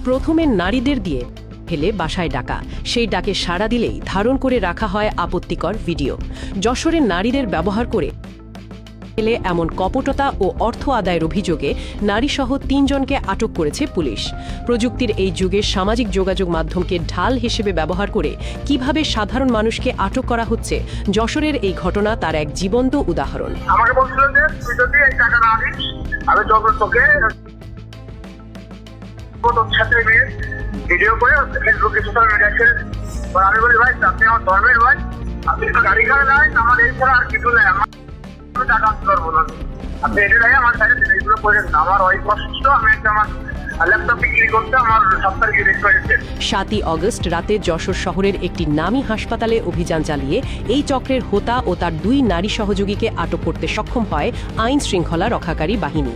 প্রথমে নারীদের দিয়ে ফেলে বাসায় ডাকা, সেই ডাকে সাড়া দিলেই ধারণ করে রাখা হয় আপত্তিকর ভিডিও। যশোরের নারীদের ব্যবহার করে ফেলে এমন কপটতা ও অর্থ আদায়ের অভিযোগে নারীসহ ৩ জনকে আটক করেছে পুলিশ। প্রযুক্তির এই যুগে সামাজিক যোগাযোগ মাধ্যমকে ঢাল হিসেবে ব্যবহার করে কিভাবে সাধারণ মানুষকে আটক করা হচ্ছে, যশোরের এই ঘটনা তার এক জীবন্ত উদাহরণ। আমাকে বলছিল যে তুই যদি এই টাকা না দিস আমি তোকে সাথে নিয়ে ভিডিও করে ফেসবুকে সোশ্যাল মিডিয়া ছেড়ে দিই। আমি বলি ভাই আপনি আমার ধর্মের ভাই, আপনি তো গাড়ি ঘাড়ে নাই, আমার এই ছাড়া আর কিছু নেই, আমার টাকা আনতে পারবো না। আপনি এটাই আমার সাইডে এগুলো করে আমার অনেক কষ্ট। আমি একটা আমার ল্যাপটপ বিক্রি করতে আমার সপ্তাহে রেট করেছে। ৭ই অগস্ট রাতে যশোর শহরের একটি নামী হাসপাতালে অভিযান চালিয়ে এই চক্রের হোতা ও তার ২ নারী সহযোগীকে আটক করতে সক্ষম হয় আইন শৃঙ্খলা রক্ষাকারী বাহিনী।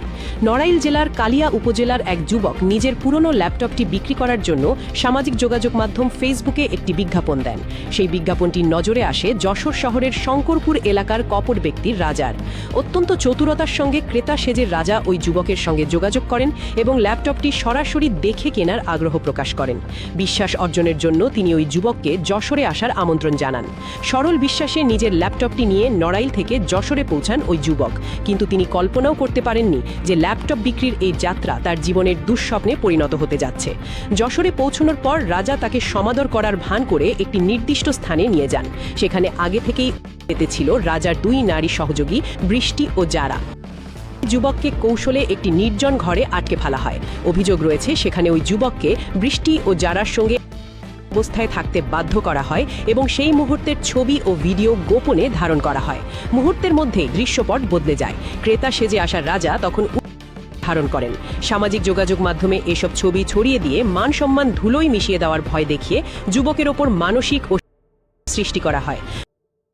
নড়াইল জেলার কালিয়া উপজেলার এক যুবক নিজের পুরনো ল্যাপটপটি বিক্রি করার জন্য সামাজিক যোগাযোগ মাধ্যম ফেসবুকে একটি বিজ্ঞাপন দেন। সেই বিজ্ঞাপনটি নজরে আসে যশোর শহরের শঙ্করপুর এলাকার কপট ব্যক্তি রাজার। অত্যন্ত চতুরতার সঙ্গে ক্রেতা সেজে রাজা ওই যুবকের সঙ্গে যোগাযোগ করেন এবং ল্যাপটপটি সরাসরি দেখে কেনার আগ্রহ প্রকাশ করেন। বিশ্বাস অর্জনের জন্য তিনি ওই যুবককে যশোরে আসার আমন্ত্রণ জানান। সরল বিশ্বাসে নিজের ল্যাপটপটি নিয়ে নড়াইল থেকে যশোরে পৌঁছান ওই যুবক, কিন্তু তিনি কল্পনাও করতে পারেননি যে ল্যাপটপ বিক্রির এই যাত্রা তার জীবনের দুঃস্বপ্নে পরিণত হতে যাচ্ছে। যশোরে পৌঁছানোর পর রাজা তাকে সমাদর করার ভান করে একটি নির্দিষ্ট স্থানে নিয়ে যান। সেখানে আগে থেকেই ছিল রাজার ২ নারী সহযোগী বৃষ্টি ও যারা। যুবককে কৌশলে একটি নির্জন ঘরে আটকে ফেলা হয়। অভিযোগ রয়েছে সেখানে ওই যুবককে বৃষ্টি ও যারার সঙ্গে অবস্থায় থাকতে বাধ্য করা হয় এবং সেই মুহূর্তের ছবি ও ভিডিও গোপনে ধারণ করা হয়। মুহূর্তের মধ্যেই দৃশ্যপট বদলে যায়। ক্রেতা সেজে আসা রাজা তখন ধারণ করেন। সামাজিক যোগাযোগ মাধ্যমে এসব ছবি ছড়িয়ে দিয়ে মান সম্মান ধুলোয় মিশিয়ে দেওয়ার ভয় দেখিয়ে যুবকের ওপর মানসিক ও সৃষ্টি করা হয়।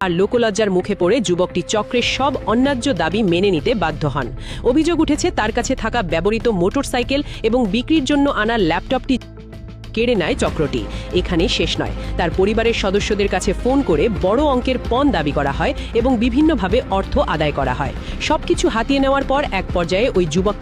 আর লোকলজ্জার মুখে পড়ে যুবকটি চক্রের সব অন্যায্য দাবি মেনে নিতে বাধ্য হন। অভিযোগ উঠেছে তার কাছে থাকা ব্যবহৃত মোটরসাইকেল এবং বিক্রির জন্য আনা ল্যাপটপটি কেড়ে নেয় চক্রটি। এখানে শেষ নয়, তার পরিবারের সদস্যদের কাছে ফোন করে বড় অঙ্কের পণ দাবি করা হয় এবং বিভিন্নভাবে অর্থ আদায় করা হয়। সবকিছু হাতিয়ে নেওয়ার পর এক পর্যায়ে ওই যুবক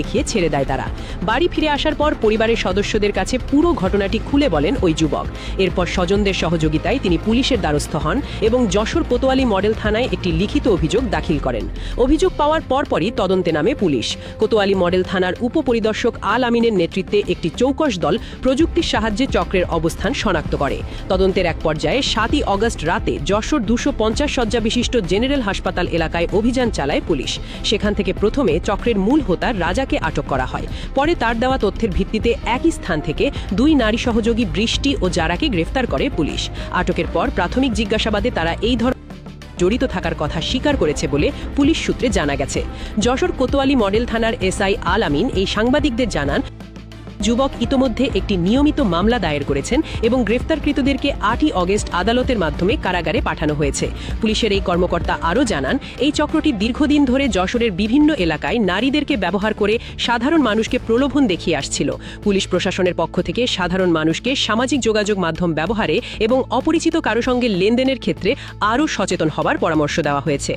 দেখিয়ে ছেড়ে দেয় তারা। বাড়ি ফিরে আসার পর পরিবারের সদস্যদের কাছে পুরো ঘটনাটি খুলে বলেন ওই যুবক। এরপর স্বজনদের সহযোগিতায় তিনি পুলিশের দ্বারস্থ হন এবং যশোর কোতোয়ালি মডেল থানায় একটি লিখিত অভিযোগ দাখিল করেন। অভিযোগ পাওয়ার পরপরই তদন্তে নামে পুলিশ। কোতোয়ালি মডেল থানার উপপরিদর্শক আল আমিনের নেতৃত্বে একটি চৌকস দল প্রযুক্তির সাহায্যে চক্রের অবস্থান শনাক্ত করে। তদন্তের এক পর্যায়ে ৭ই অগস্ট রাতে যশোর ২৫০ শয্যা বিশিষ্ট জেনারেল হাসপাতাল এলাকায় অভিযান চালায় পুলিশ। সেখান থেকে প্রথমে চক্রের মূল হোতা রাজা কে আটক করা হয়। পরে তার দেওয়া তথ্যের ভিত্তিতে একই স্থান থেকে ২ নারী সহযোগী বৃষ্টি ও যারাকে গ্রেফতার করে পুলিশ। আটকের পর প্রাথমিক জিজ্ঞাসাবাদে তারা এই ধরনের জড়িত থাকার কথা স্বীকার করেছে বলে পুলিশ সূত্রে জানা গেছে। যশোর কোতোয়ালি মডেল থানার এসআই আল আমিন এই সাংবাদিকদের জানান, যুবক ইতোমধ্যে একটি নিয়মিত মামলা দায়ের করেছেন এবং গ্রেফতারকৃতদেরকে ৮ই অগস্ট আদালতের মাধ্যমে কারাগারে পাঠানো হয়েছে। পুলিশের এই কর্মকর্তা আরও জানান, এই চক্রটি দীর্ঘদিন ধরে যশোরের বিভিন্ন এলাকায় নারীদেরকে ব্যবহার করে সাধারণ মানুষকে প্রলোভন দেখিয়ে আসছিল। পুলিশ প্রশাসনের পক্ষ থেকে সাধারণ মানুষকে সামাজিক যোগাযোগ মাধ্যম ব্যবহারে এবং অপরিচিত কারো সঙ্গে লেনদেনের ক্ষেত্রে আরও সচেতন হবার পরামর্শ দেওয়া হয়েছে।